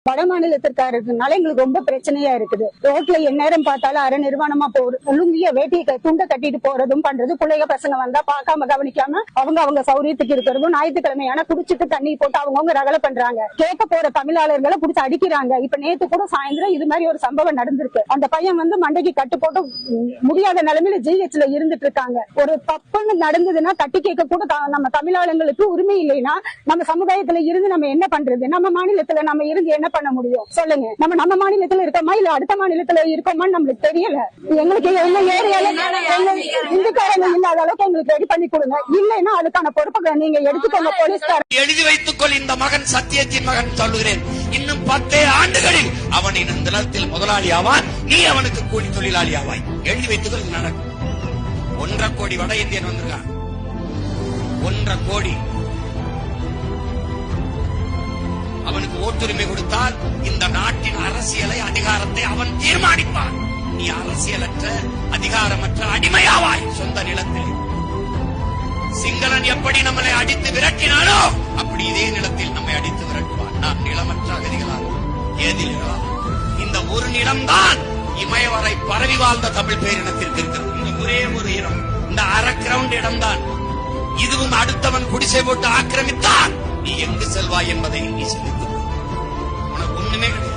வட மாநிலத்திற்காரதுனால எங்களுக்கு ரொம்ப பிரச்சனையா இருக்குது. ரோட்ல எந்நேரம் பார்த்தாலும் அரை நிர்வாணமா போறது, லுங்கிய வேட்டியை துண்டை கட்டிட்டு போறதும் பண்றது. பிள்ளைங்க பசங்க வந்தா பார்க்காம கவனிக்காம அவங்க சௌரியத்துக்கு இருக்கிறதும், ஞாயிற்றுக்கிழமையான குடிச்சிட்டு தண்ணி போட்டு அவங்க ரகலை பண்றாங்க. கேட்க போற தமிழாளர்களை புடிச்சு அடிக்கிறாங்க. இப்ப நேத்து கூட சாயந்தரம் இது மாதிரி ஒரு சம்பவம் நடந்திருக்கு. அந்த பையன் மண்டைக்கு கட்டு போட்டு முடியாத நிலைமையில ஜிஹெச்ல இருந்துட்டு இருக்காங்க. ஒரு தப்புன்னு நடந்ததுன்னா தட்டி கேட்க கூட நம்ம தமிழாளங்களுக்கு உரிமை இல்லைன்னா நம்ம சமுதாயத்துல இருந்து நம்ம என்ன பண்றது? நம்ம மாநிலத்துல நம்ம இருந்து என்ன பண்ண முடியும் சொல்லுங்க? நம்ம மாநிலத்துல இருக்கோமா இல்ல அடுத்த மாநிலத்துல இருக்கோமா நம்மளுக்கு தெரியல. எங்களுக்கு எங்க ஏரியால இந்துக்காரங்க இல்லாத அளவுக்கு எங்களுக்கு ரெடி பண்ணி கொடுங்க. இல்லைன்னா அதுக்கான பொறுப்பை நீங்க எடுத்துக்கோங்க. போலீஸ்காரர் எழுதி வைத்துக் கொள். இந்த மகன் சத்தியத்தின் மகன் சொல்லுகிறேன். இன்னும் 10 ஆண்டுகளில் அவன் இந்த நிலத்தில் முதலாளி ஆவான், நீ அவனுக்கு கூலி தொழிலாளி ஆவாய். எழுதி வைத்துக் கொள். நடக்கும். 1.5 கோடி வட இந்தியன் வந்திருக்கான். 1.5 கோடி. அவனுக்கு ஓட்டுரிமை கொடுத்தால் இந்த நாட்டின் அரசியலை, அதிகாரத்தை அவன் தீர்மானிப்பான். நீ அரசியலற்ற, அதிகாரமற்ற அடிமையாவாய் சொந்த நிலத்தில். சிங்களன் எப்படி நம்மளை அடித்து விரட்டினானோ அப்படி இதே நிலத்தில் நம்மை அடித்து விரட்டுவான். நாம் நிலமற்ற அகதிகளாக ஏதில் இடம். இந்த ஒரு நிலம்தான் இமயவரை பரவி வாழ்ந்த தமிழ் பேரினத்திற்கு இருக்கிறது. இந்த ஒரே ஒரு இடம், இந்த அரை கிரவுண்ட் இடம்தான். இதுவும் அடுத்தவன் குடிசை போட்டு ஆக்கிரமித்தான் நீ எங்கு செல்வாய் என்பதை நீ சிந்தித்து உனக்கு ஒண்ணுமே கிடையாது.